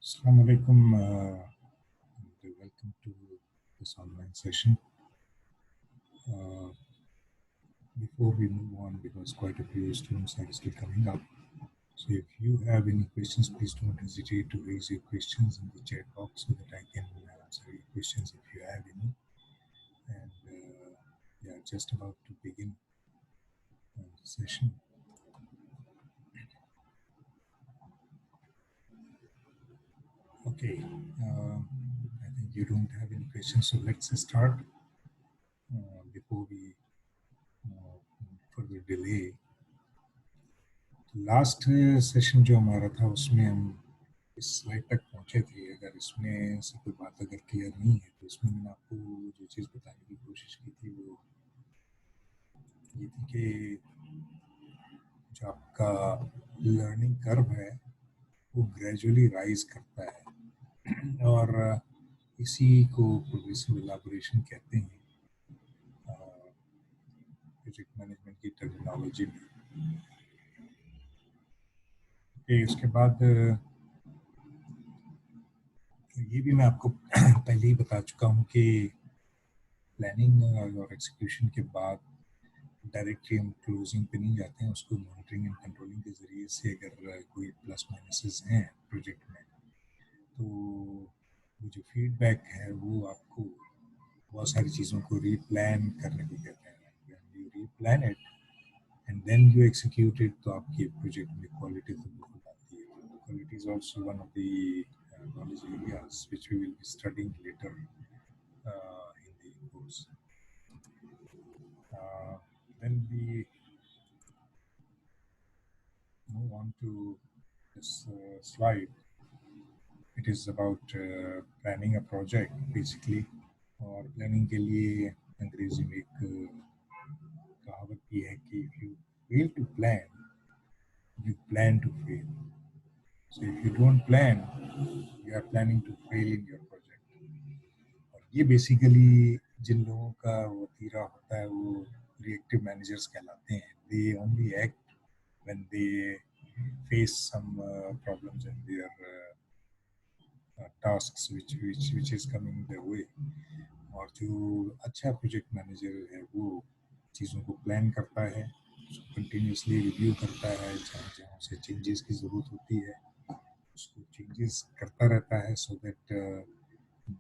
Assalamu alaikum. And welcome to this online session. Before we move on, because quite a few students are still coming up, so if you have any questions, please don't hesitate to raise your questions in the chat box so that I can answer your questions if you have any. And yeah, just about to begin the session. Okay, I think you don't have any questions, so let's start. Before we further delay, last session जो हमारा था उसमें हम इस slide तक पहुंचे थे। अगर इसमें से कोई बात अगर क्लियर नहीं है तो इसमें मैंने आपको जो चीज़ बताने की कोशिश की थी वो ये थी कि जो आपका लर्निंग कर्व है वो ग्रेजुअली राइज करता है और इसी को प्रोग्रेसिव इलाबोरेशन कहते हैं प्रोजेक्ट मैनेजमेंट की टर्मिनोलॉजी में। उसके बाद ये भी मैं आपको पहले ही बता चुका हूँ कि प्लानिंग और एग्जीक्यूशन के बाद डायरेक्टली हम क्लोजिंग पे नहीं जाते हैं, उसको मॉनिटरिंग एंड कंट्रोलिंग के ज़रिए से अगर कोई प्लस माइनसेस हैं प्रोजेक्ट में तो वो जो फीडबैक है वो आपको बहुत सारी चीज़ों को रीप्लान करने को कहते हैं। You replan it and then you execute it, तो आपकी प्रोजेक्ट में क्वालिटी तो बिल्कुल आती है। Quality is also one of the knowledge areas which we will be studying later in the course. Then we move on to this slide. It is about planning a project basically. और planning के लिए अंग्रेजी में एक कहावत भी है कि if you fail to plan, you plan to fail. So if you don't plan, you are planning to fail in your project. और ये बेसिकली जिन लोगों का वतीरा होता है वो रिएक्टिव मैनेजर्स कहलाते हैं। They only act when they face some problems in their tasks which is coming their way. और जो अच्छा प्रोजेक्ट मैनेजर है वो चीज़ों को प्लान करता है, कंटिन्यूसली रिव्यू करता है, जहाँ जहाँ से चेंजेस की ज़रूरत होती है उसको चेंजेस करता रहता है सो दैट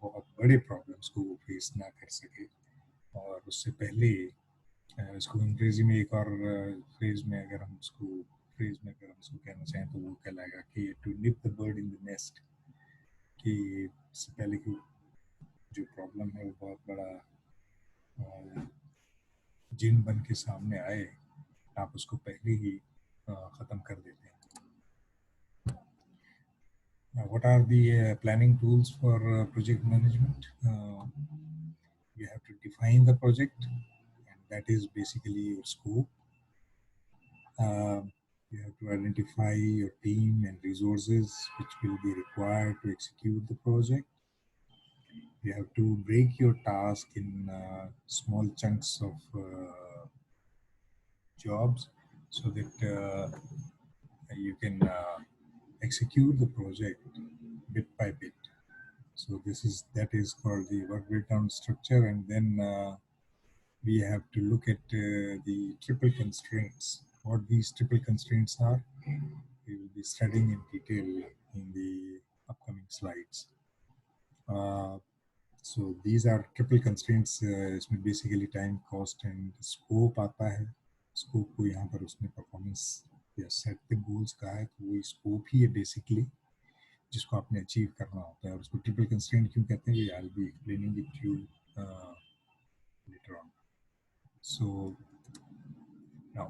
बहुत बड़े प्रॉब्लम्स को वो फेस ना कर सके। और उससे पहले इसको अंग्रेजी में एक और फ्रेज में अगर हम उसको कहना चाहें तो वो कहलाएगा कि to nip the bird in the nest, कि इससे पहले कि जो प्रॉब्लम है वो बहुत बड़ा जिन बन के सामने आए आप उसको पहले ही ख़त्म कर देते हैं। What are the planning tools for project management? You have to define the project, and that is basically your scope. You have to identify your team and resources which will be required to execute the project. You have to break your task in small chunks of jobs so that you can execute the project bit by bit. So that is called the work breakdown structure, and then we have to look at the triple constraints. What these triple constraints are, we will be studying in detail in the upcoming slides. So these are triple constraints. इसमें basically time, cost and scope आता है। Scope को यहाँ पर उसने performance या set the goals कहा है, तो वही scope ही है basically जिसको आपने अचीव करना होता है। और उसको ट्रिपल कंस्ट्रेंट क्यों कहते हैं, I will be explaining it to you later on. So now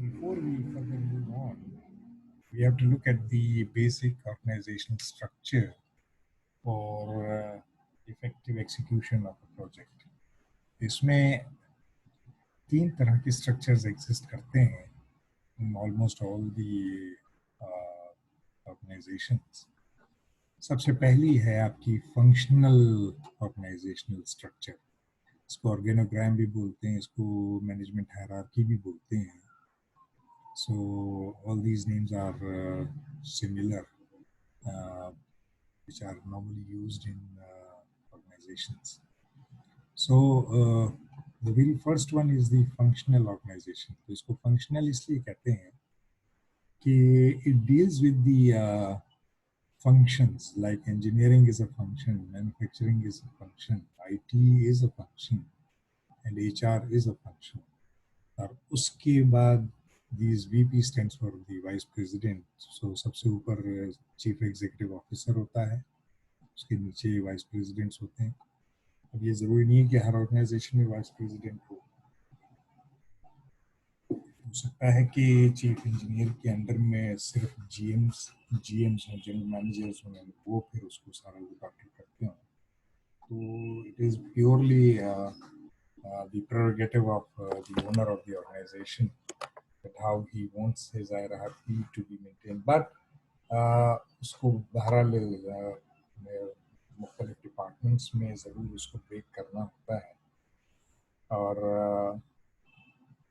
before we further move on, we have to look at the basic organizational structure for effective execution of a project. इसमें तीन तरह के structures exist करते हैं in almost all the organizations. सबसे पहली है आपकी फंक्शनल ऑर्गेनाइजेशनल स्ट्रक्चर, इसको ऑर्गेनोग्राम भी बोलते हैं, इसको मैनेजमेंट हायरार्की भी बोलते हैं। So all these names are similar which are normally used in organizations. So the very first one is the functional organization. तो इसको functional इसलिए कहते हैं कि it deals with the functions, like engineering is a function, manufacturing is a function, IT is a function, and HR is a function. और उसके बाद these VP stands for the vice president. So सबसे ऊपर chief executive officer होता है, उसके नीचे vice presidents होते हैं. अब ये ज़रूरी नहीं है कि हर ऑर्गेनाइजेशन में वाइस प्रेसिडेंट हो सकता है कि चीफ इंजीनियर के अंडर में सिर्फ जीएम्स हों, जनरल मैनेजर्स हों, वो फिर उसको सारा लुक आफ्टर करते हों. तो it is purely the prerogative of the owner of the organization, that how he wants his hierarchy to be maintained. But उसको बहरहाल मुख्तलिफ डिपार्टमेंट्स में ज़रूर उसको ब्रेक करना होता है. और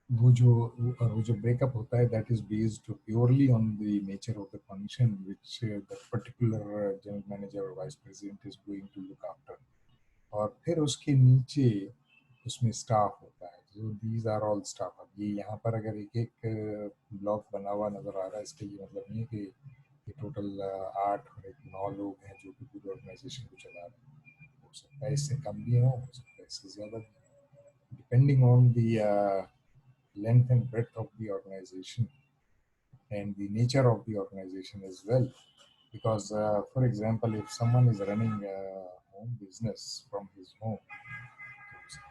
वो जो ब्रेकअप होता है, that is based purely on the nature of the function which the particular general manager और vice president is going to look after. और फिर उसके नीचे उसमें स्टाफ होता है. जो दीज आर ऑल स्टाफ. अब ये यहाँ पर अगर एक एक ब्लॉक बना हुआ नज़र आ रहा है, इसका ये मतलब नहीं है कि ये टोटल 8 और 9 लोग हैं जो कि पूरी ऑर्गेनाइजेशन को चला रहे हैं. हो सकता है इससे कम भी हो सकता है इससे ज़्यादा भी, depending on the length and breadth of the organization and the nature of the organization as well. Because, for example, if someone is running a home business from his home,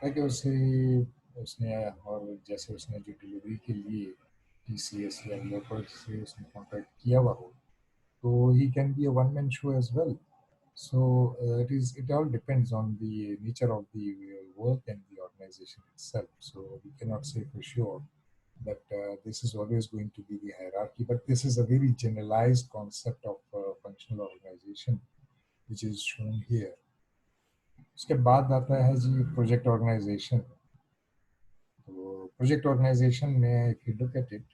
like उसने और जैसे उसने जो delivery के लिए TCS या local से उसने कॉन्ट्रैक्ट किया हुआ हो, तो he can be a one man show as well. So it all depends on the nature of the work and the organization itself. So we cannot say for sure that this is always going to be the hierarchy, but this is a very generalized concept of functional organization which is shown here. उसके बाद आता है जी project organisation. तो project organisation में if you look at it,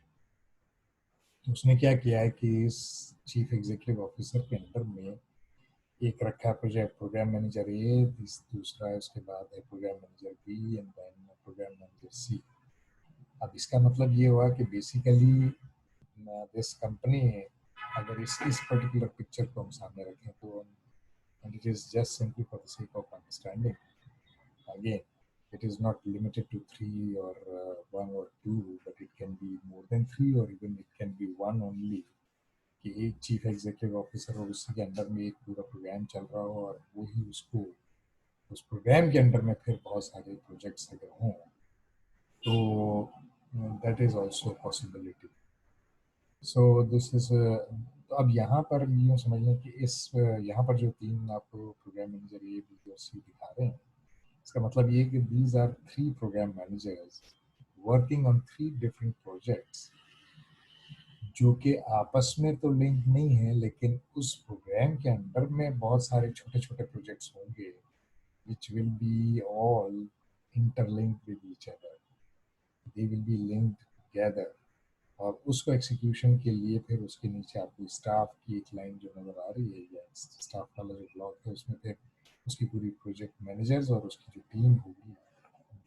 उसने क्या किया है कि इस चीफ एग्जीक्यूटिव ऑफिसर के अंडर में एक रखा है प्रोजेक्ट प्रोग्राम मैनेजर ए, दूसरा है उसके बाद है programme manager B and then programme manager C. अब इसका मतलब ये हुआ कि बेसिकली दिस कंपनी, अगर इस पर्टिकुलर पिक्चर को हम सामने रखें तो and it is just simply for the sake of understanding. Again, it is not limited to 3 or 1 or 2, but it can be more than 3 or even it can be 1 only. कि एक chief executive officer और उसी के under में एक पूरा programme चल रहा हो और वही उसको उस प्रोग्राम के अंडर में फिर बहुत सारे प्रोजेक्ट्स अगर हों तो that is also possibility. So this is. अब यहाँ पर यूँ समझ लें कि यहाँ पर जो 3 आपको प्रोग्राम मैनेजर ए बी और सी दिखा रहे हैं, इसका मतलब ये कि these are 3 programme managers working on 3 different projects जो कि आपस में तो लिंक नहीं है, लेकिन उस प्रोग्राम के अंदर में बहुत सारे छोटे छोटे प्रोजेक्ट्स होंगे which will be all interlinked with each other. They will be linked together. और उसको एग्जीक्यूशन के लिए फिर उसके नीचे आपको स्टाफ की एक लाइन जो नज़र आ रही है या स्टाफ वाला जो ब्लॉक है उसमें फिर उसकी पूरी प्रोजेक्ट मैनेजर्स और उसकी जो टीम होगी,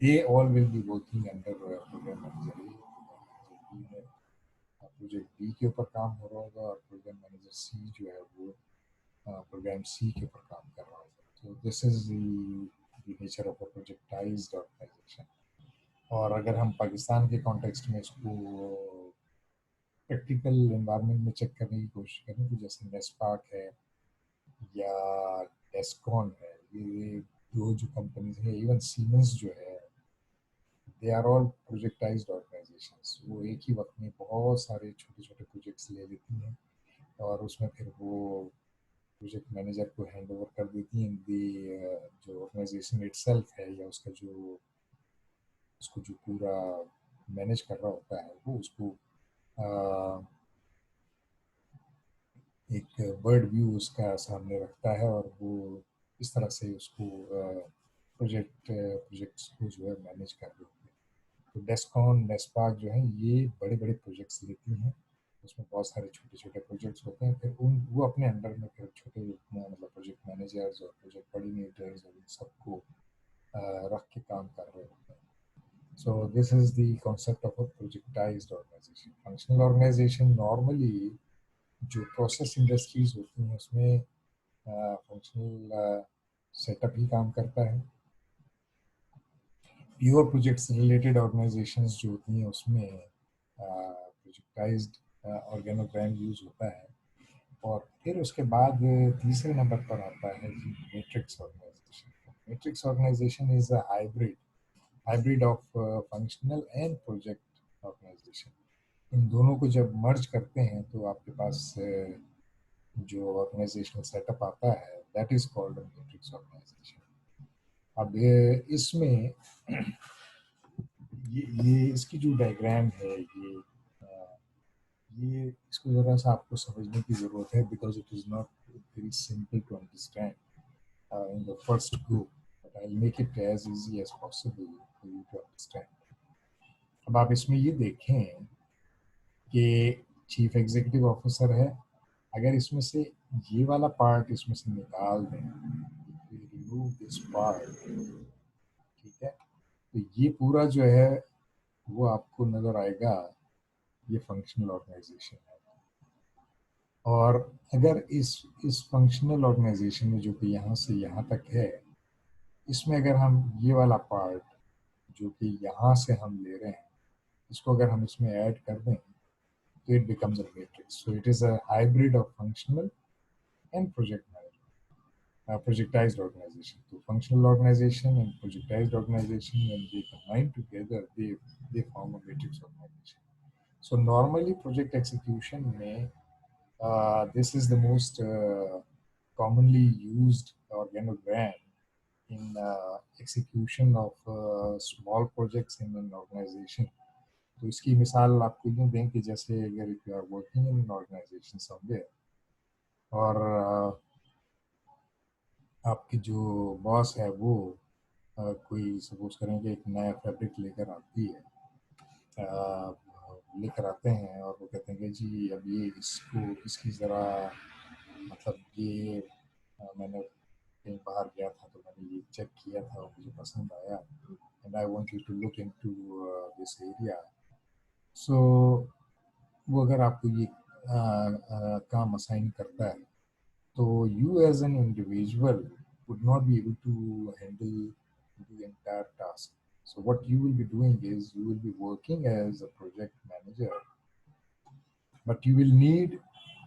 they all will be working under programme manager A. Project B के ऊपर काम हो रहा होगा और प्रोग्राम मैनेजर सी जो है वो प्रोग्राम सी के ऊपर काम कर रहा होगा. तो this is the nature of a projectised organisation. और अगर हम पाकिस्तान के कॉन्टेक्स्ट में इसको प्रैक्टिकल एनवायरनमेंट में चेक करने की कोशिश करें तो जैसे नेस्पार्क है या डेस्कॉन है, ये दो जो कंपनीज हैं, इवन सीमेंस जो है, दे आर ऑल प्रोजेक्टाइज्ड ऑर्गेनाइजेशंस. वो एक ही वक्त में बहुत सारे छोटे छोटे प्रोजेक्ट्स ले लेती हैं और उसमें फिर वो प्रोजेक्ट मैनेजर को हैंड ओवर कर देती हैं. जो ऑर्गेनाइजेशन इटसेल्फ है या उसको जो पूरा मैनेज कर रहा होता है वो उसको एक बर्ड व्यू उसका सामने रखता है और वो इस तरह से उसको प्रोजेक्ट्स को जो है मैनेज कर देते हैं. तो डेस्कॉन नेस्पार्क जो है ये बड़े बड़े प्रोजेक्ट्स लेती हैं, उसमें बहुत सारे छोटे छोटे प्रोजेक्ट्स होते हैं, फिर वो अपने अंडर में फिर छोटे मतलब प्रोजेक्ट मैनेजर्स और प्रोजेक्ट कोऑर्डिनेटर्स और इन सबको रख के काम कर रहे होते हैं. So this is the concept of a projectized organization. Functional organization normally जो प्रोसेस इंडस्ट्रीज होती हैं उसमें फंक्शनल सेटअप ही काम करता है. प्योर प्रोजेक्ट्स रिलेटेड ऑर्गेनाइजेशंस जो होती हैं उसमें प्रोजेक्टाइज्ड ऑर्गेनोग्राम यूज होता है. और फिर उसके बाद तीसरे नंबर पर आता है matrix organisation. Matrix organisation is a hybrid of functional and project organisation. इन दोनों को जब मर्ज करते हैं तो आपके पास जो ऑर्गेनाइजेशनल सेटअप आता है that is called matrix organisation. अब इसमें ये इसकी जो डायग्राम है ये इसको ज़रा सा आपको समझने की ज़रूरत है because it is not very simple to understand in the first go, but I will make it as easy as possible for you to understand. अब आप इसमें ये देखें कि चीफ एग्जीक्यूटिव ऑफिसर है. अगर इसमें से ये वाला पार्ट इसमें से निकाल दें, रिमूव दिस पार्ट, ठीक है, तो ये पूरा जो है वो आपको नजर आएगा ये फंक्शनल ऑर्गेनाइजेशन है. और अगर इस फंक्शनल ऑर्गेनाइजेशन में जो कि यहाँ से यहाँ तक है, इसमें अगर हम ये वाला पार्ट जो कि यहाँ से हम ले रहे हैं इसको अगर हम इसमें ऐड कर दें तो it becomes a matrix. So it is a hybrid of functional and project management, projectized organization. So functional organization and projectized organization, when they combine together, they form a matrix organization. So normally project execution में this is the most commonly used organogram in execution of small projects in an organization. तो इसकी मिसाल आपको यूँ दें कि जैसे अगर if you are working in an organization somewhere और आपकी जो बॉस है वो कोई सपोज करें कि एक नया फैब्रिक लेकर आती है, लेकर आते हैं और वो कहते हैं कि जी अब ये इसको इसकी ज़रा मतलब ये मैंने कहीं बाहर गया था तो मैंने ये चेक किया था और मुझे पसंद आया and I want you to look into this area. So वो अगर आपको ये काम असाइन करता है तो you as an individual would not be able to handle the entire task. So what you will be doing is you will be working as a project manager, but you will need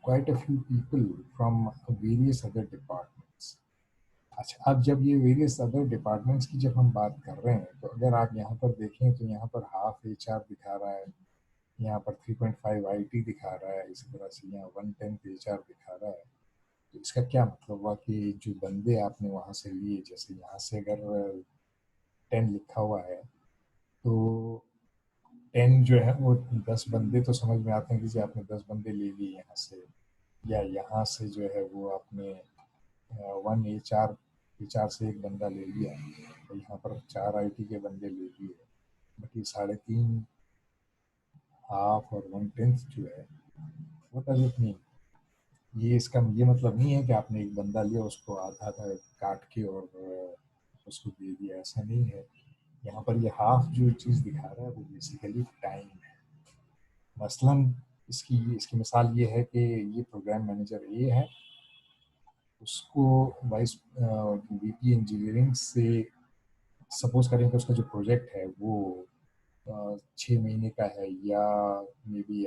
quite a few people from various other departments. अच्छा, अब जब ये various other departments की जब हम बात कर रहे हैं तो अगर आप यहाँ पर देखें तो यहाँ पर हाफ HR दिखा रहा है, यहाँ पर 3.5 IT दिखा रहा है, इसी तरह से यहाँ 1/10 HR दिखा रहा है. तो इसका क्या मतलब हुआ कि जो बंदे आपने वहाँ से लिए, जैसे यहाँ से अगर 10 लिखा हुआ है तो 10 जो है वो 10 बंदे तो समझ में आते हैं कि जी आपने 10 बंदे ले लिए यहाँ से, या यहाँ से जो है वो आपने 1 HR से एक बंदा ले लिया, तो यहाँ पर 4 IT के बंदे ले लिए, बट ये 3.5 हाफ और 1/10 जो है वो डज इट मीन. ये इसका ये मतलब नहीं है कि आपने एक बंदा लिया उसको आधा आधा काट के और उसको दे दिया, ऐसा नहीं है. यहाँ पर ये हाफ जो चीज़ दिखा रहा है वो बेसिकली टाइम है. मसलन इसकी मिसाल ये है कि ये प्रोग्राम मैनेजर ए है, उसको वाइस VP इंजीनियरिंग से सपोज करें कि उसका जो प्रोजेक्ट है वो 6 महीने का है या मे बी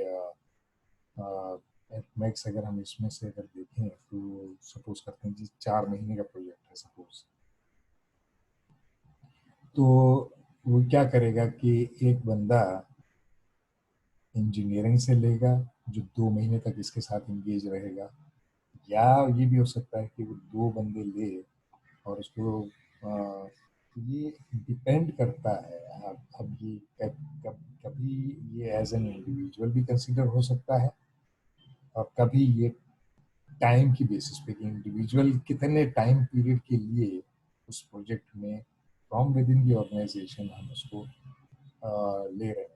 मैक्स अगर हम इसमें से अगर देखें तो सपोज करते हैं जी 4 महीने का प्रोजेक्ट है सपोज. तो वो क्या करेगा कि एक बंदा इंजीनियरिंग से लेगा जो 2 महीने तक इसके साथ इंगेज रहेगा, या ये भी हो सकता है कि वो 2 बंदे ले और उसको ये डिपेंड करता है. अब ये कभी ये एज एन इंडिविजुअल भी कंसिडर हो सकता है और कभी ये टाइम की बेसिस पे कि इंडिविजुअल कितने टाइम पीरियड के लिए उस प्रोजेक्ट में from within the organisation हम उसको ले रहे हैं.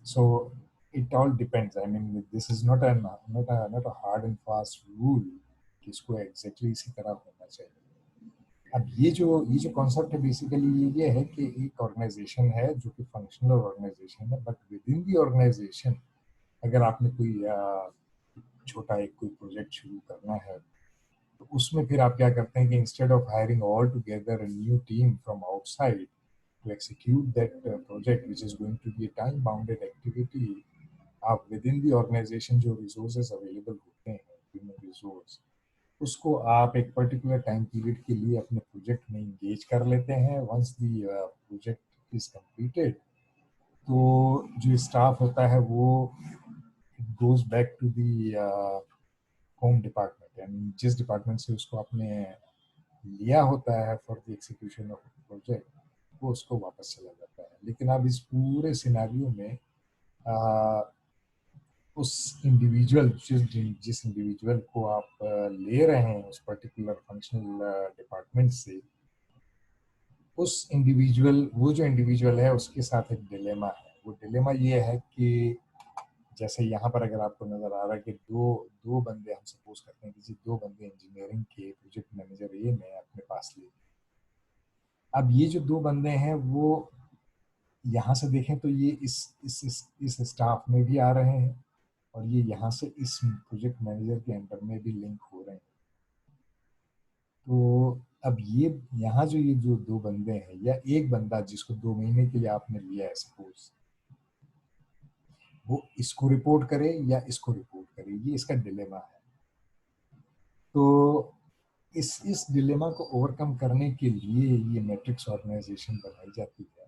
सो it all depends. I mean, this is not a hard and fast rule कि इसको एग्जैक्टली इसी तरह होना चाहिए. अब ये जो कॉन्सेप्ट है बेसिकली ये है कि एक ऑर्गेनाइजेशन है जो कि फंक्शनल ऑर्गेनाइजेशन है, but within the organisation अगर आपने कोई छोटा एक कोई प्रोजेक्ट शुरू करना है तो उसमें फिर आप क्या करते हैं कि instead of hiring all together a new team from outside to execute that project, which is going to be a time bounded activity, आप विद इन दी ऑर्गेनाइजेशन जो रिसोर्सेज अवेलेबल होते हैं, ह्यूमन रिसोर्स, उसको आप एक particular time period के लिए अपने प्रोजेक्ट में इंगेज कर लेते हैं. Once the project is completed तो जो स्टाफ होता है वो goes back to the home department, यानी जिस डिपार्टमेंट से उसको आपने लिया होता है for the execution of project, वो उसको वापस चला जाता है. लेकिन अब इस पूरे सिनेरियो में उस इंडिविजुअल जिस इंडिविजुअल को आप ले रहे हैं उस पर्टिकुलर फंक्शनल डिपार्टमेंट से, उस इंडिविजुअल वो जो इंडिविजुअल है उसके साथ एक डिलेमा है. वो डिलेमा ये है कि जैसे यहाँ पर अगर आपको नजर आ रहा है कि दो दो बंदे, हम सपोज करते हैं कि जी दो बंदे इंजीनियरिंग के प्रोजेक्ट मैनेजर ए ने अपने पास लिए. अब ये जो दो बंदे हैं वो यहाँ से देखें तो ये इस स्टाफ में भी आ रहे हैं और ये यहाँ से इस प्रोजेक्ट मैनेजर के अंडर में भी लिंक हो रहे हैं. तो अब ये यहाँ ये जो दो बंदे हैं या एक बंदा जिसको 2 महीने के लिए आपने लिया है सपोज, वो इसको रिपोर्ट करे या इसको रिपोर्ट करे, ये इसका डिलेमा है. तो इस डिलेमा को ओवरकम करने के लिए ये मैट्रिक्स ऑर्गेनाइजेशन बनाई जाती है.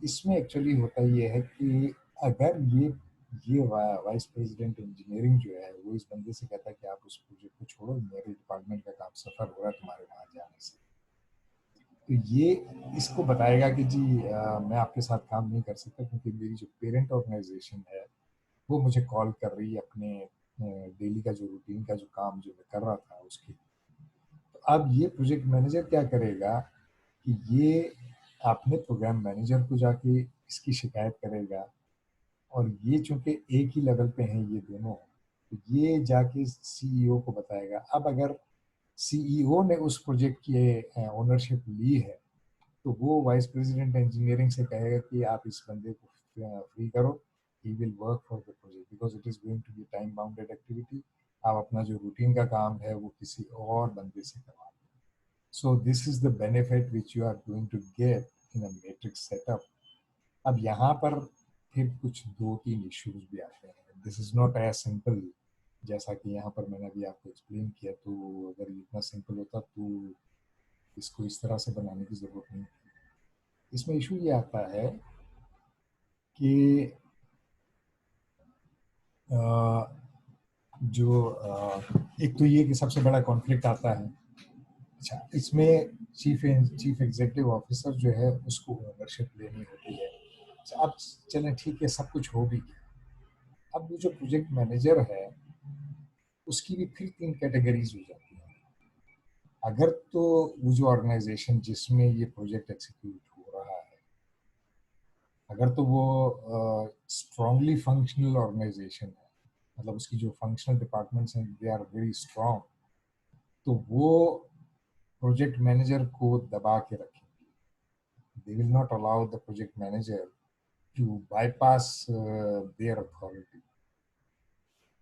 इसमें एक्चुअली होता ये है कि अगर ये वाइस प्रेसिडेंट इंजीनियरिंग जो है वो इस बंदे से कहता है कि आप उस प्रोजेक्ट को छोड़ो, मेरे डिपार्टमेंट का काम सफर हो रहा है तुम्हारे वहां जाने से, तो ये इसको बताएगा कि जी मैं आपके साथ काम नहीं कर सकता क्योंकि मेरी जो पेरेंट ऑर्गेनाइजेशन है वो मुझे कॉल कर रही है अपने डेली का जो रूटीन का जो काम जो मैं कर रहा था उसकी. तो अब ये प्रोजेक्ट मैनेजर क्या करेगा कि ये अपने प्रोग्राम मैनेजर को जाके इसकी शिकायत करेगा और ये चूंकि एक ही लेवल पे हैं ये दोनों, तो ये जाके सीईओ को बताएगा. अब अगर सीईओ ने उस प्रोजेक्ट की ओनरशिप ली है तो वो वाइस प्रेसिडेंट इंजीनियरिंग से कहेगा कि आप इस बंदे को फ्री करो, he will work for the project because it is going to be time bounded activity. आप अपना जो रूटीन का काम है वो किसी और बंदे से करवा. So this is the benefit which you are going to get in a matrix setup. अब यहाँ पर फिर कुछ 2-3 इश्यूज भी आते हैं. This is not as simple जैसा कि यहाँ पर मैंने अभी आपको एक्सप्लेन किया. तो अगर इतना सिंपल होता तो इसको इस तरह से बनाने की जरूरत नहीं. इसमें इशू ये आता है कि एक तो ये कि सबसे बड़ा कॉन्फ्लिक्ट आता है. अच्छा, इसमें चीफ एग्जीक्यूटिव ऑफिसर जो है उसको ओनरशिप लेनी होती है. अच्छा, अब चलें ठीक है सब कुछ हो भी गया. अब वो जो प्रोजेक्ट मैनेजर है उसकी भी फिर 3 कैटेगरीज हो जाती हैं. अगर तो वो जो ऑर्गेनाइजेशन जिसमें ये प्रोजेक्ट एग्जीक्यूट हो रहा है, अगर तो वो स्ट्रांगली फंक्शनल ऑर्गेनाइजेशन है, मतलब उसकी जो फंक्शनल डिपार्टमेंट्स हैं दे आर वेरी स्ट्रांग, तो वो प्रोजेक्ट मैनेजर को दबा के रखेंगे. They will not allow the project manager to bypass their authority.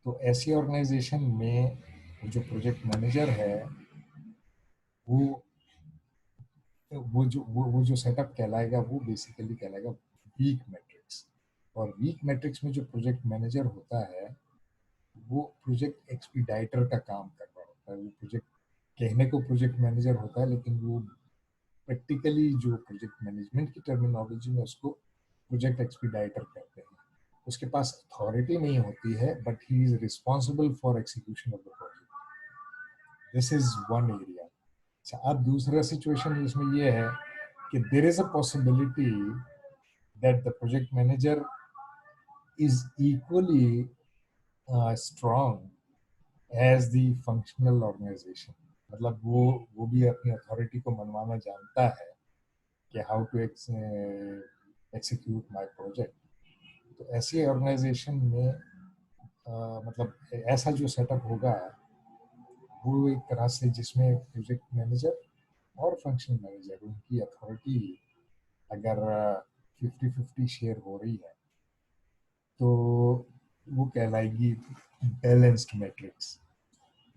तो ऐसी ऑर्गेनाइजेशन में जो प्रोजेक्ट मैनेजर है वो वो जो सेटअप कहलाएगा वो बेसिकली कहलाएगा वीक मैट्रिक्स. और वीक मैट्रिक्स में जो प्रोजेक्ट मैनेजर होता है वो प्रोजेक्ट एक्सपीडाइटर का काम कर रहा होता है. वो प्रोजेक्ट कहने को प्रोजेक्ट मैनेजर होता है लेकिन वो प्रैक्टिकली जो प्रोजेक्ट मैनेजमेंट की टर्मिनोलॉजी में उसको प्रोजेक्ट एक्सपीडाइटर कहते हैं. उसके पास अथॉरिटी नहीं होती है but he is responsible for execution of the project. This is one area. अच्छा, अब दूसरा सिचुएशन इसमें ये है कि there is a possibility that the project manager is equally strong as the functional organisation. मतलब वो भी अपनी अथॉरिटी को मनवाना जानता है कि how to execute my project. तो ऐसी ऑर्गेनाइजेशन में मतलब ऐसा जो सेटअप होगा वो एक तरह से जिसमें प्रोजेक्ट मैनेजर और फंक्शनल मैनेजर उनकी अथॉरिटी अगर 50-50 शेयर हो रही है तो वो कहलाएगी बैलेंस्ड मैट्रिक्स।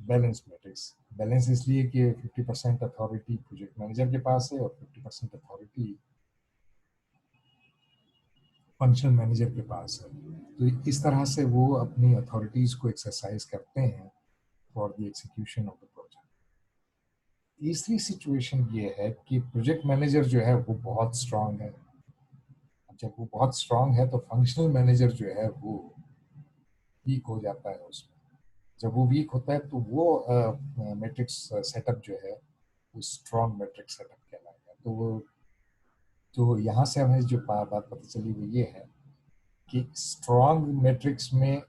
बैलेंस इसलिए कि 50% अथॉरिटी प्रोजेक्ट मैनेजर के पास है और 50% अथॉरिटी फंक्शनल मैनेजर के पास है। तो इस तरह से वो अपनी अथॉरिटीज को एक्सरसाइज करते हैं for the execution of the project. तीसरी सिचुएशन ये है कि प्रोजेक्ट मैनेजर जो है वो बहुत स्ट्रांग है। जब वो बहुत स्ट्रांग है तो फंक्शनल मैनेजर जो है वो वीक हो जाता है उसमें। जब वो वीक होता है तो वो मैट्रिक्स सेटअप जो है वो स्ट्रांग मैट्रिक्स सेटअप कहलाएगा। तो यहाँ से हमें जो बात पता चली वो ये है कि स्ट्रांग मैट्रिक्स में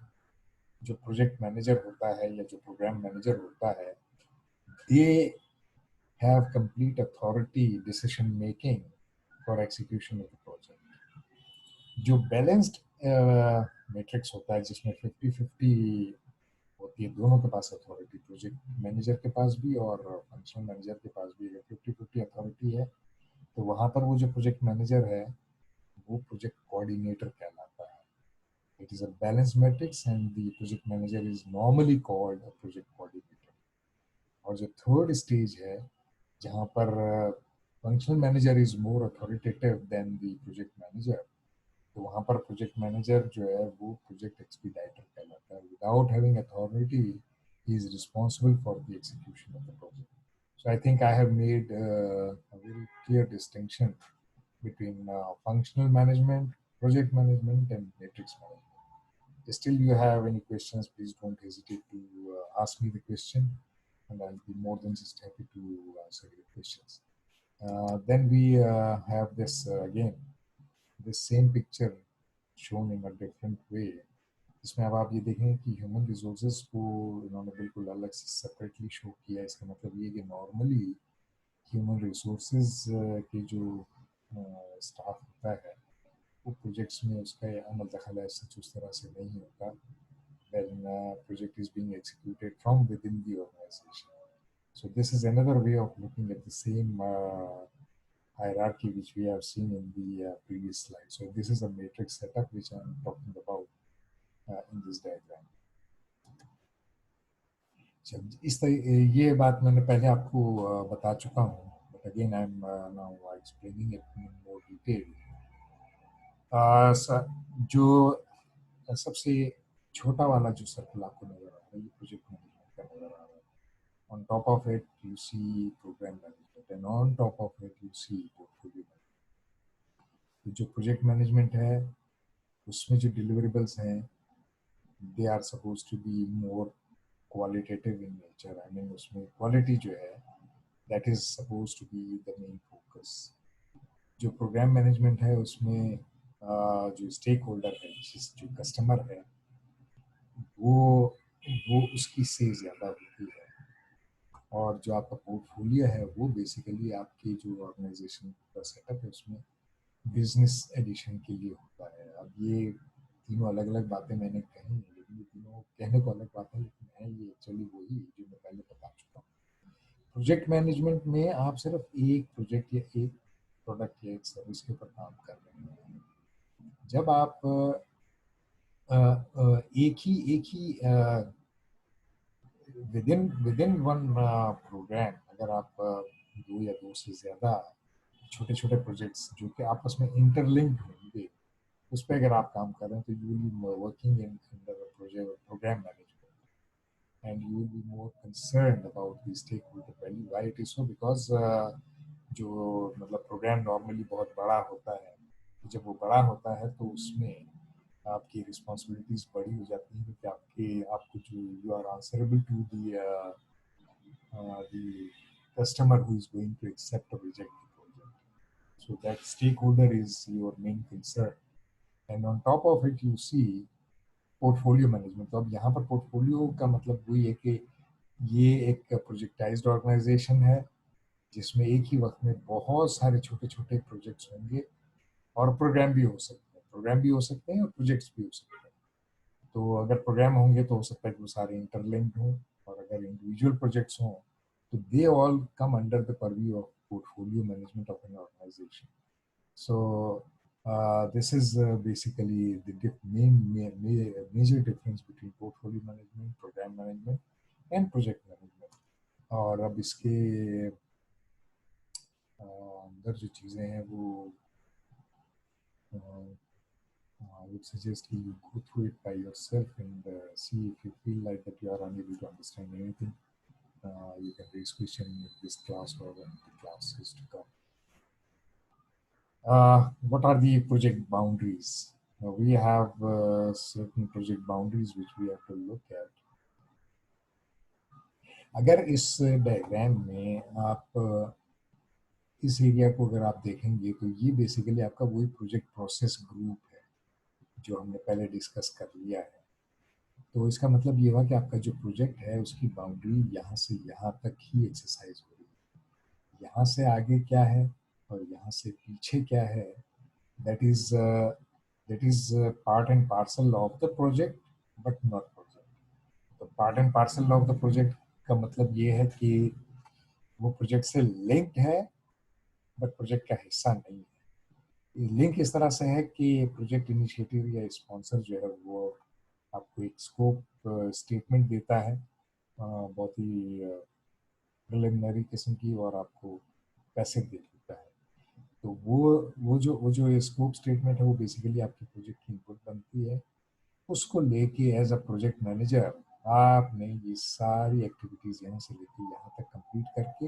जो प्रोजेक्ट मैनेजर होता है या जो प्रोग्राम मैनेजर होता है they have complete authority decision making for execution of the project. जो बैलेंस्ड मैट्रिक्स होता है जिसमें 50-50 होती है, दोनों के पास अथॉरिटी, प्रोजेक्ट मैनेजर के पास भी और फंक्शनल मैनेजर के पास भी अगर 50-50 अथॉरिटी है तो वहाँ पर वो जो प्रोजेक्ट मैनेजर है वो प्रोजेक्ट कोऑर्डिनेटर कहलाता है। It is a balance matrix and the project manager is normally called a project coordinator. और जो थर्ड स्टेज है जहाँ पर functional manager is more authoritative than the project manager, तो वहाँ पर प्रोजेक्ट मैनेजर जो है वो प्रोजेक्ट एक्सपीडाइटर कहलाता है। Without having authority he is responsible for the execution of the project. So I think I have made a very clear distinction between functional management, project management, and matrix management. Still, you have any questions, please don't hesitate to ask me the question, and I'll be more than just happy to answer your questions. Then we have this again, this same picture shown in a different way. इसमें अब आप ये देखें कि human resources को इन्होंने बिल्कुल अलग से सेपरेटली शो किया है। इसका मतलब ये कि नॉर्मली ह्यूमन रिसोर्सेज के जो स्टाफ होता है वो प्रोजेक्ट्स में उसका अमल दखल ऐसा उस तरह से नहीं होता when project is being executed from within the organization. So this is another way of looking at the same hierarchy which we have seen in the previous slide. So this is a matrix setup which I'm talking about in this diagram. ये बात मैंने पहले आपको बता चुका हूँ, but again I'm now explaining it in more detail. जो सबसे छोटा वाला जो सर्कल आपको नजर आ रहा है ये प्रोजेक्ट मैनेजमेंट का नजर आ रहा है। On top of it you see program management and on top of it you see portfolio management. तो जो प्रोजेक्ट मैनेजमेंट है उसमें जो डिलीवरेबल्स हैं they are supposed to be more qualitative in nature. I mean उसमें quality जो है that is supposed to be the main focus. जो प्रोग्राम मैनेजमेंट है उसमें जो स्टेक होल्डर है, जो कस्टमर है, वो उसकी से ज़्यादा होती है। और जो आपका पोर्टफोलियो है वो बेसिकली आपकी जो ऑर्गेनाइजेशन का सेटअप है उसमें बिजनेस एडिशन के लिए होता है। अब ये तीनों अलग अलग बातें मैंने कही, लेकिन ये तीनों कहने को अलग बातें लेकिन है ये एक्चुअली वही जो मैं पहले बता चुका हूँ। प्रोजेक्ट मैनेजमेंट में आप सिर्फ एक प्रोजेक्ट या एक प्रोडक्ट या एक सर्विस के ऊपर काम कर रहे हैं। जब आप एक ही विदिन वन प्रोग्राम अगर आप दो या दो से ज़्यादा छोटे छोटे प्रोजेक्ट्स जो कि आपस में इंटरलिंक्ड होंगे उस पर अगर आप काम कर रहे हैं तो you will be working in programme management and you will be more concerned about the stakeholder value. Why it is so? Because जो मतलब प्रोग्राम नॉर्मली बहुत बड़ा होता है, जब वो बड़ा होता है तो उसमें आपकी रिस्पॉन्सिबिलिटीज बड़ी हो जाती हैं क्योंकि आपको जो you are answerable to the customer who is going to accept or reject the project. So that stakeholder is your main concern. And on top of it, you see portfolio management. तो अब यहाँ पर portfolio का मतलब वही है कि ये एक प्रोजेक्टाइज्ड ऑर्गेनाइजेशन है जिसमें एक ही वक्त में बहुत सारे छोटे छोटे प्रोजेक्ट्स होंगे और प्रोग्राम भी हो सकते हैं। प्रोग्राम भी हो सकते हैं और प्रोजेक्ट्स भी हो सकते हैं। तो अगर प्रोग्राम होंगे तो हो सकता है कि वो सारे इंटरलिंक्ड हों, और अगर इंडिविजुअल प्रोजेक्ट्स हों तो they all come under the purview of portfolio management of an organisation. So this is basically the major difference between portfolio management, program management and project management. और अब इसके अंदर जो चीज़ें हैं वो I would suggest you go through it by yourself and see if you feel like that you are unable to understand anything. You can raise question in this class or in the classes to come. What are the project boundaries? We have certain project boundaries which we have to look at. अगर इस diagram में आप इस area को अगर आप देखेंगे तो ये बेसिकली आपका वही प्रोजेक्ट प्रोसेस ग्रुप है जो हमने पहले डिस्कस कर लिया है. तो इसका मतलब ये हुआ कि आपका जो प्रोजेक्ट है उसकी बाउंड्री यहाँ से यहाँ तक ही एक्सरसाइज हो रही है. यहाँ से आगे क्या है और यहाँ से पीछे क्या है, that is part and parcel of the project but not project. तो part and parcel of the project का मतलब ये है कि वो प्रोजेक्ट से लिंक है बट प्रोजेक्ट का हिस्सा नहीं है. लिंक इस तरह से है कि प्रोजेक्ट इनिशिएटिव या स्पॉन्सर जो है वो आपको एक स्कोप स्टेटमेंट देता है बहुत ही प्रिलिमिनरी किस्म की, और आपको पैसे दे देता है. तो वो जो स्कोप स्टेटमेंट है वो बेसिकली आपकी प्रोजेक्ट की इनपुट बनती है. उसको लेके एज अ प्रोजेक्ट मैनेजर आपने ये सारी एक्टिविटीज़ यहाँ से लेके यहाँ तक कंप्लीट करके,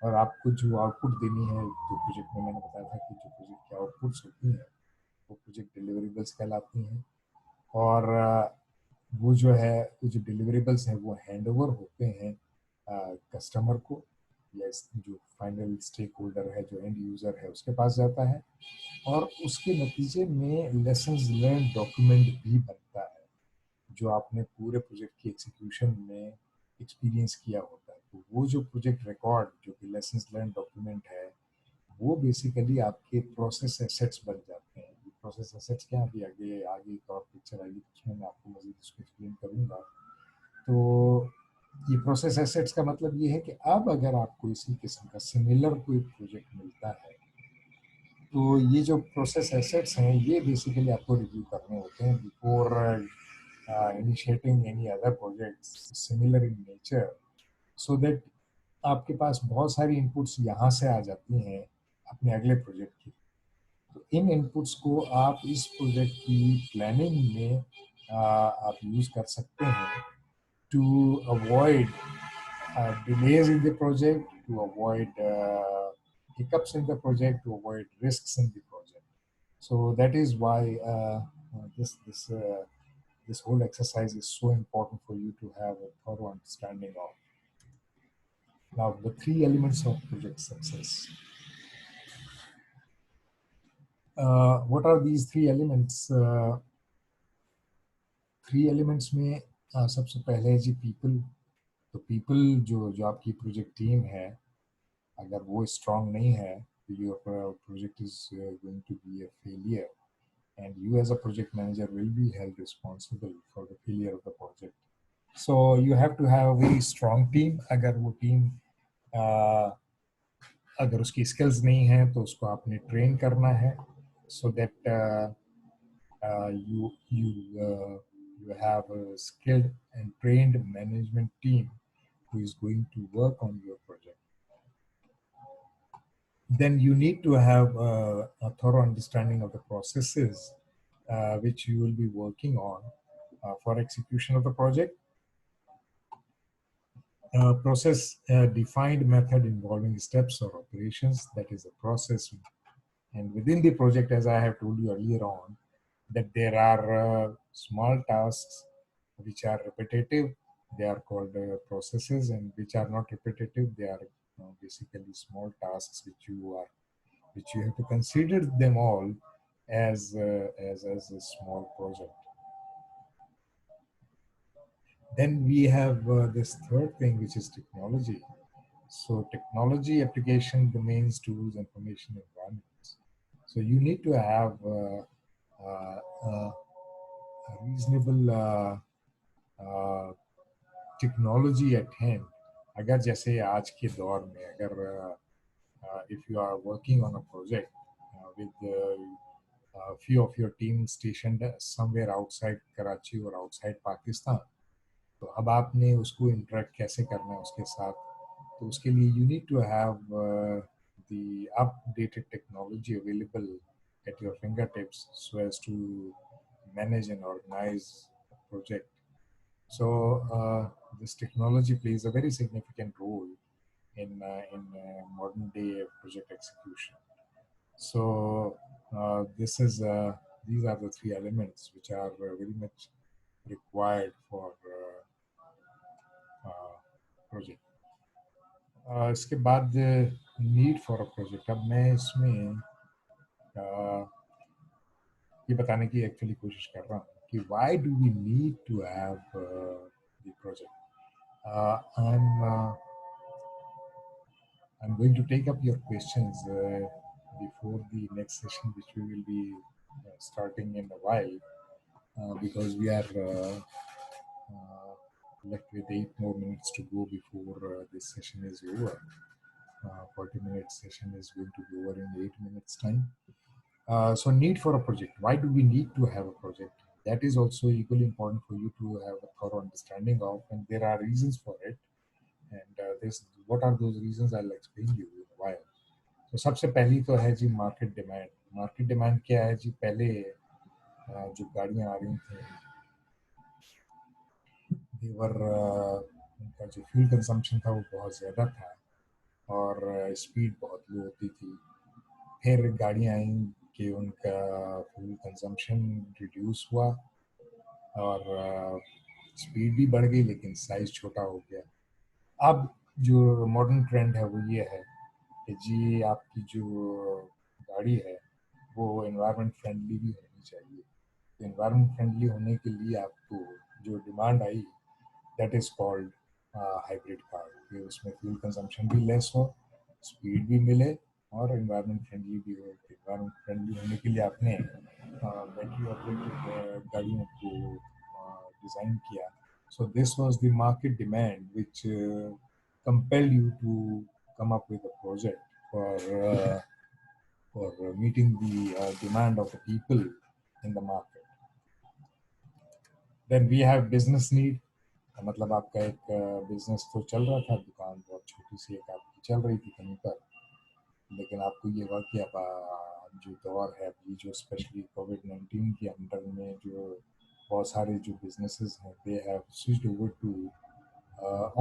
और आपको जो आउटपुट देनी है, तो प्रोजेक्ट में मैंने बताया था कि जो प्रोजेक्ट की आउटपुट्स होती हैं वो प्रोजेक्ट डिलीवरेबल्स कहलाती हैं. और वो जो है वो जो डिलीवरेबल्स हैं वो हैंड ओवर होते हैं कस्टमर को, या जो फाइनल स्टेक होल्डर है, जो एंड यूज़र है, उसके पास जाता है. और उसके नतीजे में लेसन्स लर्न डॉक्यूमेंट भी बनता है जो आपने पूरे प्रोजेक्ट की एग्जीक्यूशन में एक्सपीरियंस किया होता है. तो वो जो प्रोजेक्ट रिकॉर्ड जो कि लेसन्स लर्न डॉक्यूमेंट है वो बेसिकली आपके प्रोसेस एसेट्स बन जाते हैं. प्रोसेस एसेट्स क्या, अभी आगे आगे एक और पिक्चर आएगी उसमें मैं आपको मजीद इसको एक्सप्लेन करूँगा. तो ये प्रोसेस एसेट्स का मतलब ये है कि अब अगर आपको इसी किस्म का सिमिलर कोई प्रोजेक्ट मिलता है तो ये जो प्रोसेस एसेट्स हैं ये बेसिकली आपको रिव्यू करने होते हैं before initiating any other projects similar in nature, so that आपके पास बहुत सारी इनपुट्स यहाँ से आ जाती हैं अपने अगले प्रोजेक्ट की. तो इन इनपुट्स को आप इस प्रोजेक्ट की प्लानिंग में आप यूज़ कर सकते हैं to avoid delays in the project, to avoid hiccups in the project, to avoid risks in the project. So that is why this whole exercise is so important for you to have a thorough understanding of. Now, the three elements of project success. What are these three elements? Three elements में सबसे पहले है जी people. तो people जो जो आपकी project team है, अगर वो स्ट्रांग नहीं है तो your project is going to be a failure, and you as a project manager will be held responsible for the failure of the project. So you have to have a very strong team. अगर वो team अगर उसकी skills नहीं है तो उसको आपने train करना है, so that you have a skilled and trained management team who is going to work on your project. Then you need to have a thorough understanding of the processes which you will be working on for execution of the project. Process defined method involving steps or operations, that is a process. And within the project, as I have told you earlier on, that there are small tasks which are repetitive, they are called processes, and which are not repetitive, they are basically small tasks which you have to consider them all as a small project. Then we have this third thing, which is technology. So technology, application, domains, tools, information environments. So you need to have reasonable technology at hand, अगर जैसे आज के दौर में अगर if you are working on a project with few of your team stationed somewhere outside Karachi or outside Pakistan, तो अब आपने उसको इंटरेक्ट कैसे करना है उसके साथ, तो उसके लिए you need to have the updated technology available at your fingertips so as to manage and organize a project. So this technology plays a very significant role in modern day project execution. So this is these are the three elements which are very much required for project. इसके बाद need for a project, अब मैं इसमें ये बताने की actually कोशिश कर रहा हूँ कि why do we need to have the project. I'm going to take up your questions before the next session, which we will be starting in a while, because we are left with 8 more minutes to go before this session is over. 40-minute session is going to be over in 8 minutes time. So need for a project. Why do we need to have a project? That is also equally important for you to have a thorough understanding of, and there are reasons for it. And what are those reasons? I'll explain you in a while. तो सबसे पहली तो है जी market demand. Market demand क्या है जी? पहले जो गाड़ियां आ रही थी, देवर उनका जो फ्यूल कंजम्पशन था वो बहुत ज़्यादा था और स्पीड बहुत लो होती थी. फिर गाड़ियां आई कि उनका फ्यूल कंजम्पशन रिड्यूस हुआ और स्पीड भी बढ़ गई लेकिन साइज छोटा हो गया. अब जो मॉडर्न ट्रेंड है वो ये है कि जी आपकी जो गाड़ी है वो एनवायरनमेंट फ्रेंडली भी होनी चाहिए. एनवायरनमेंट फ्रेंडली होने के लिए आपको जो demand I, that is called hybrid car, कि उसमें फ्यूल कंजम्पशन भी लेस हो, स्पीड भी मिले और एनवायरनमेंट फ्रेंडली भी हो. एनवायरनमेंट फ्रेंडली होने के लिए आपने बैटरी ऑपरेटेड गाड़ियों को डिज़ाइन किया. So this was the market demand which compelled you to come up with a project for meeting the demand of the people in the market. Then we have business need. मतलब आपका एक business तो चल रहा था, दुकान बहुत छोटी सी एक आपकी चल रही थी कहीं पर, लेकिन आपको ये हुआ कि अब जो दौर है अभी, जो स्पेशली कोविड-19 के अंडर में जो बहुत सारे जो बिजनेसेस हैं, they have switched over to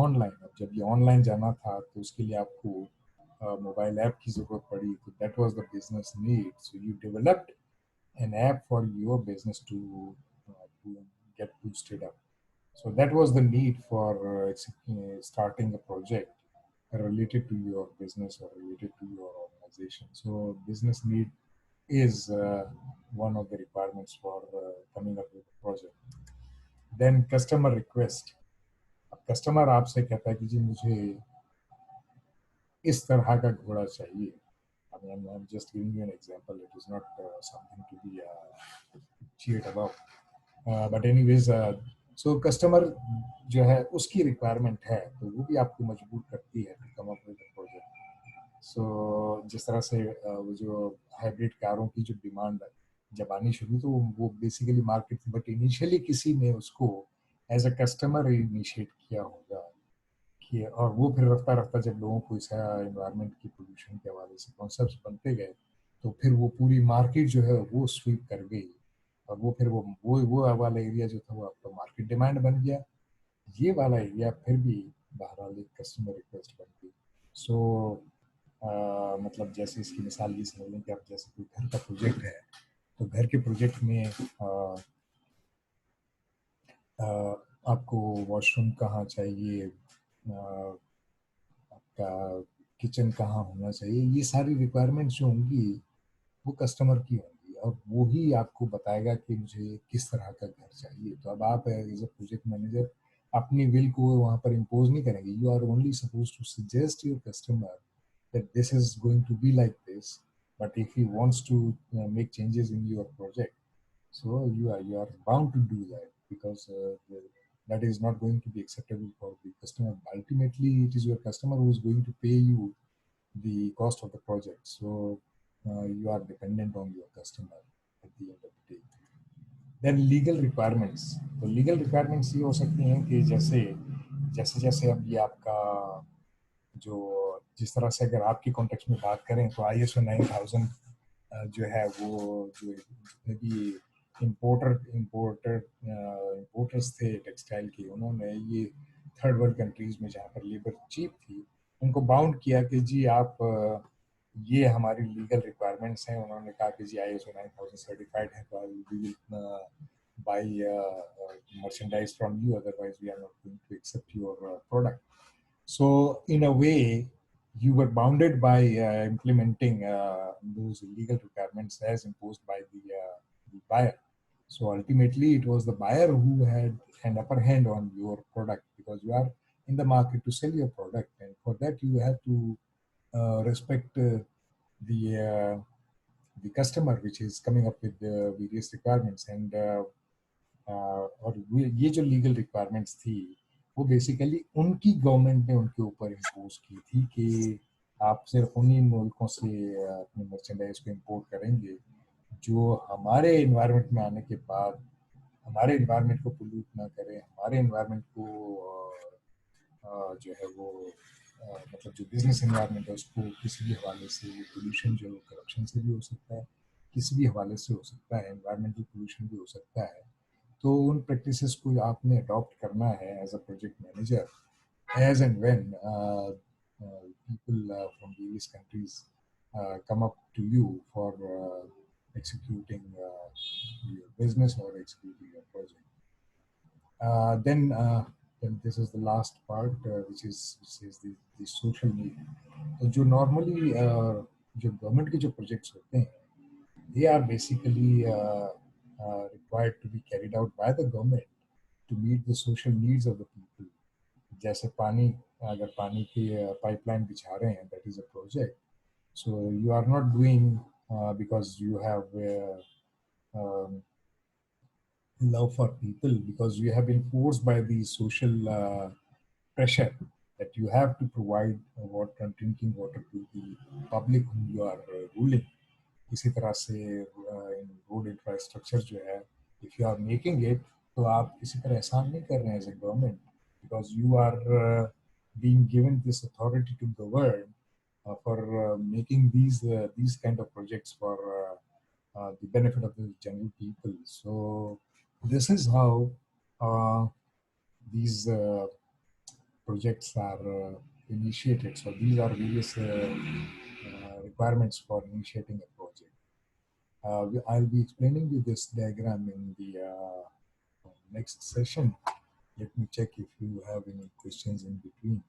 online. अब जब ये ऑनलाइन जाना था तो उसके लिए आपको मोबाइल ऐप की ज़रूरत पड़ी. तो that was the business need. So you developed an app for your business to get boosted up. So that was the need for starting a project related to your business or related to your organization. So business need is one of the requirements for coming up with a project. Then customer request. अब customer आपसे कहता है कि जी मुझे इस तरह का घोड़ा चाहिए. I mean, I'm just giving you an example. It is not something to be cheered about. But anyways, so customer जो है उसकी requirement है तो वो भी आपको मजबूर करती है to come up with a project. So जिस तरह से वो जो हाइब्रिड कारों की जो डिमांड जब आनी शुरू तो वो बेसिकली मार्केट, बट इनिशियली किसी ने उसको एज अ कस्टमर इनिशिएट किया होगा कि, और वो फिर रफ्ता रफ्ता जब लोगों को इसका एनवायरनमेंट की पोल्यूशन के हवाले से कॉन्सेप्ट बनते गए तो फिर वो पूरी मार्केट जो है वो स्वीप कर गई और वो फिर वो वाला एरिया जो था वो आपका मार्केट डिमांड बन गया. ये वाला एरिया फिर भी बहरहाल एक कस्टमर रिक्वेस्ट बन गई. सो मतलब जैसे इसकी मिसाल ये समझ लें कि आप जैसे कोई घर का प्रोजेक्ट है तो घर के प्रोजेक्ट में आपको वॉशरूम कहाँ चाहिए, आपका किचन कहाँ होना चाहिए, ये सारी रिक्वायरमेंट्स जो होंगी वो कस्टमर की होंगी और वो ही आपको बताएगा कि मुझे किस तरह का घर चाहिए. तो अब आप एज अ प्रोजेक्ट मैनेजर अपनी विल को वहाँ पर इम्पोज नहीं करेंगे. You are only suppose to suggest your customer that this is going to be like this, but if he wants to make changes in your project, So you are bound to do that because that is not going to be acceptable for the customer. Ultimately, it is your customer who is going to pay you the cost of the project. So you are dependent on your customer at the end of the day. Then legal requirements, तो legal requirements ये हो सकती हैं कि जैसे जैसे जैसे अब ये आपका जो जिस तरह से अगर आपकी कॉन्टेक्स्ट में बात करें तो ISO 9000 जो है वो जो जितने भी इम्पोर्टर्स थे टेक्सटाइल के, उन्होंने ये थर्ड वर्ल्ड कंट्रीज में जहाँ पर लेबर चीप थी उनको बाउंड किया कि जी आप ये हमारी लीगल रिक्वायरमेंट्स हैं। उन्होंने कहा कि जी ISO 9000 सर्टिफाइड है तो we will buy merchandise from you, otherwise we are not going to accept your product. So in a way, you were bounded by implementing those legal requirements as imposed by the buyer. So ultimately, it was the buyer who had an upper hand on your product because you are in the market to sell your product, and for that you have to respect the customer, which is coming up with the various requirements. And और ये जो legal requirements थी वो basically उनकी government ने उनके ऊपर impose की थी कि आप सिर्फ उन्हीं मुल्कों से अपने मर्चेंडाइज को इम्पोर्ट करेंगे जो हमारे इन्वायरमेंट में आने के बाद हमारे इन्वायरमेंट को पोल्यूट ना करे, हमारे इन्वायरमेंट को जो है वो मतलब जो बिजनेस इन्वायरमेंट है उसको किसी भी हवाले से, पोल्यूशन जो करप्शन से भी हो सकता है, किसी भी हवाले से हो सकता है, इन्वायरमेंटल पोल्यूशन भी हो सकता है। तो उन प्रैक्टिसेस को आपने अडॉप्ट करना है as a project manager as and when people from various countries come up to you for executing your business or executing your project. Then then this is the last part, which is the social need. तो जो normally जो government के जो projects होते हैं, they are basically required to be carried out by the government to meet the social needs of the people. जैसे पानी, अगर पानी की पाइपलाइन बिछा रहे हैं, that is a project. So you are not doing because you have love for people, because you have been forced by the social pressure that you have to provide water, drinking water to the public whom you are ruling. इसी तरह से road infrastructure जो है, if you are making it, तो आप किसी पर एहसान नहीं कर रहे हैं as a government, because you are being given this authority to govern for making these kind of projects for the benefit of the general people. So this is how uh, these projects are initiated. So these are various requirements for initiating a project. I'll be explaining you this diagram in the next session. Let me check if you have any questions in between.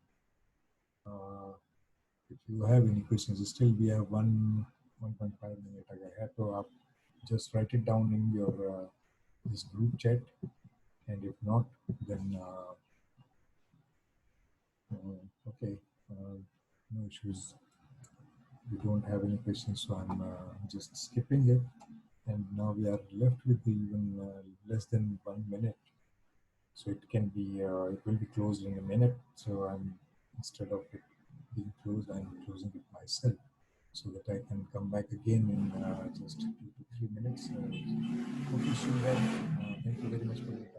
If you have any questions, still we have 1.5 minute ahead. So just write it down in your this group chat, and if not, then okay, no issues. We don't have any questions, so I'm just skipping it. And now we are left with even less than 1 minute. So it can be, it will be closed in a minute. So instead of it being closed, I'm closing it myself so that I can come back again in just 2 to 3 minutes. Okay, Shiv, thank you very much for your time.